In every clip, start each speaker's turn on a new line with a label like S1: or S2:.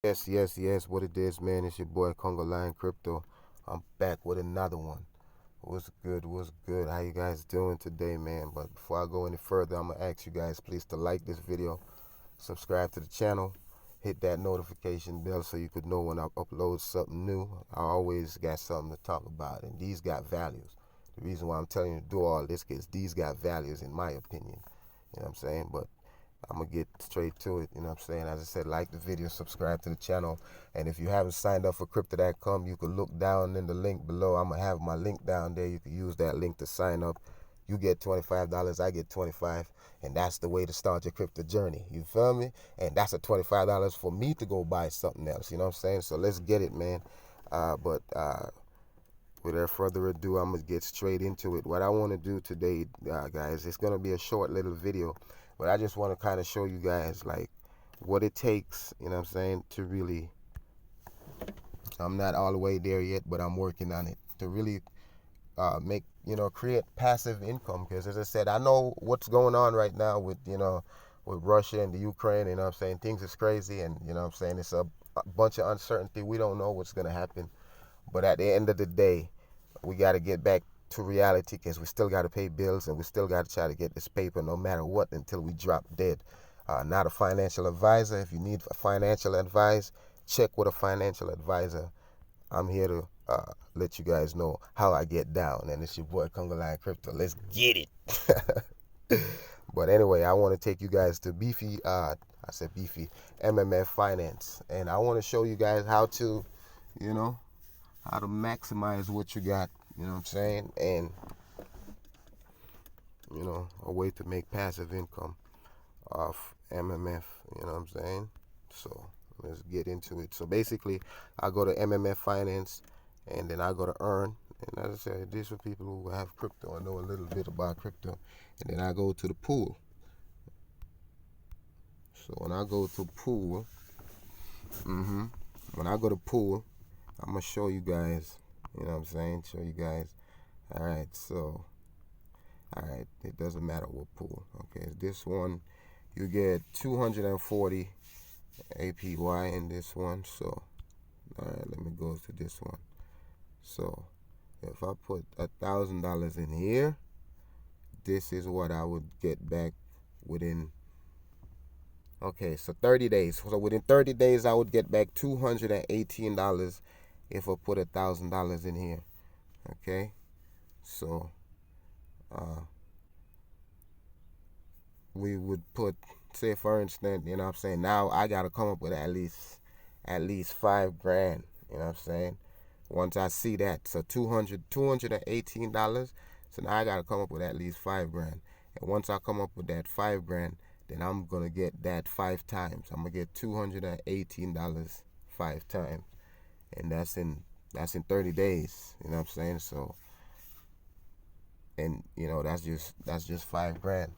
S1: Yes, what it is, man. It's your boy Congo Lion Crypto. I'm back with another one. What's good? How you guys doing today, man? But before I go any further, I'm gonna ask you guys please to like this video, subscribe to the channel, hit that notification bell so you could know when I upload something new. I always got something to talk about, and these got values. The reason why I'm telling you to do all this is these got values in my opinion. You know what I'm saying? But I'm gonna get straight to it. You know what I'm saying? As I said, like the video, subscribe to the channel, and if you haven't signed up for Crypto.com, you can look down in the link below. I'm gonna have my link down there. You can use that link to sign up. You get $25, I get 25, and that's the way to start your crypto journey. You feel me? And that's a $25 for me to go buy something else. You know what I'm saying? So let's get it, man. But without further ado, I'm gonna get straight into it. What I want to do today, guys, it's gonna be a short little video, but I just want to kind of show you guys like what it takes. You know what I'm saying, to really. I'm not all the way there yet, but I'm working on it to really make create passive income. Because as I said, I know what's going on right now with with Russia and the Ukraine. You know what I'm saying, things is crazy, and you know what I'm saying, it's a bunch of uncertainty. We don't know what's gonna happen, but at the end of the day, we got to get back to reality because we still got to pay bills and we still got to try to get this paper no matter what until we drop dead. Not a financial advisor. If you need financial advice, check with a financial advisor. I'm here to let you guys know how I get down. And it's your boy Congo Lion Crypto. Let's get it. But anyway, I want to take you guys to I said Beefy, MMF Finance. And I want to show you guys how to, you know, how to maximize what you got, you know what I'm saying, and a way to make passive income off MMF, you know what I'm saying. So let's get into it. So basically, I go to MMF Finance, and then I go to Earn, and as I said, these are people who have crypto and know a little bit about crypto, and then I go to the pool. So when I go to pool, when I go to pool, I'm gonna show you guys, you know what I'm saying, show you guys. All right, so it doesn't matter what pool. Okay, this one you get 240 APY in this one. So all right, let me go to this one. So if I put $1,000 in here, this is what I would get back within. Okay, so 30 days. So within 30 days, I would get back $218 if I put $1,000 in here. Okay, so we would put, say for instance, you know what I'm saying, now I got to come up with at least 5 grand, you know what I'm saying, once I see that. So $218, so now I got to come up with at least 5 grand, and once I come up with that 5 grand, then I'm gonna get that 5 times. I'm gonna get $218 5 times, and that's in 30 days, you know what I'm saying. So, and that's just 5 grand.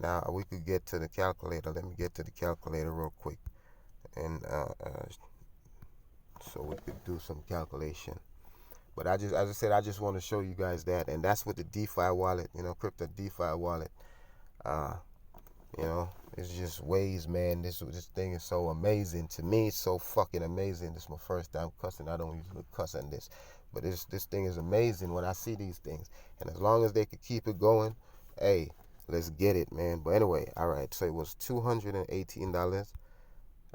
S1: Now we could get to the calculator. Let me get to the calculator real quick, and so we could do some calculation. But as I said, I just want to show you guys that, and that's with the DeFi wallet, Crypto DeFi wallet. Uh, it's just ways, man. This thing is so amazing to me. It's so fucking amazing. This is my first time cussing. I don't usually cuss on this, but this thing is amazing when I see these things. And as long as they could keep it going, hey, let's get it, man. But anyway, all right. So it was $218.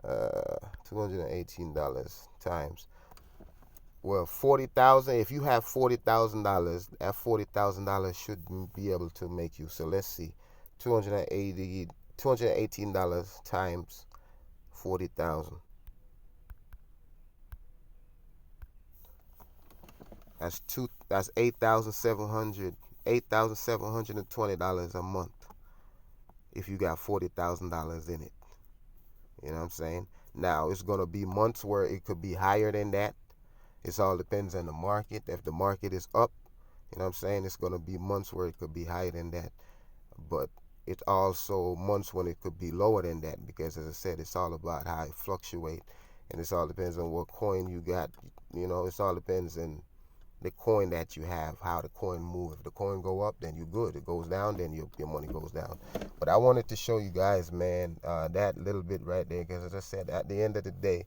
S1: $218 times. Well, 40,000. If you have $40,000, that $40,000 should be able to make you. So let's see, $218 times 40,000. That's $8,720 a month if you got $40,000 in it. You know what I'm saying? Now it's gonna be months where it could be higher than that. It all depends on the market. If the market is up, you know what I'm saying, it's gonna be months where it could be higher than that. But it's also months when it could be lower than that, because as I said, it's all about how it fluctuates, and it all depends on what coin you got. It all depends on the coin that you have, how the coin move. If the coin go up, then you're good. It goes down, then your money goes down. But I wanted to show you guys, man, that little bit right there, because as I said, at the end of the day,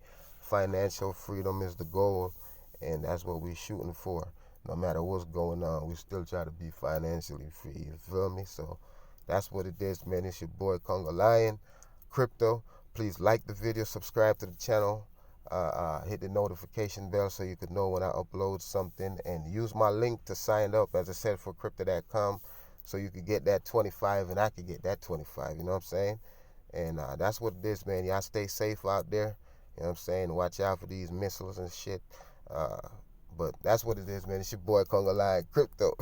S1: Financial freedom is the goal, and that's what we're shooting for. No matter what's going on, we still try to be financially free. You feel me? So that's what it is, man. It's your boy Congo Lion Crypto. Please like the video, subscribe to the channel, hit the notification bell so you can know when I upload something, and use my link to sign up, as I said, for Crypto.com, so you could get that 25 and I could get that 25. You know what I'm saying? And that's what it is, man. Y'all stay safe out there. You know what I'm saying? Watch out for these missiles and shit. Uh, but that's what it is, man. It's your boy Congo Lion Crypto.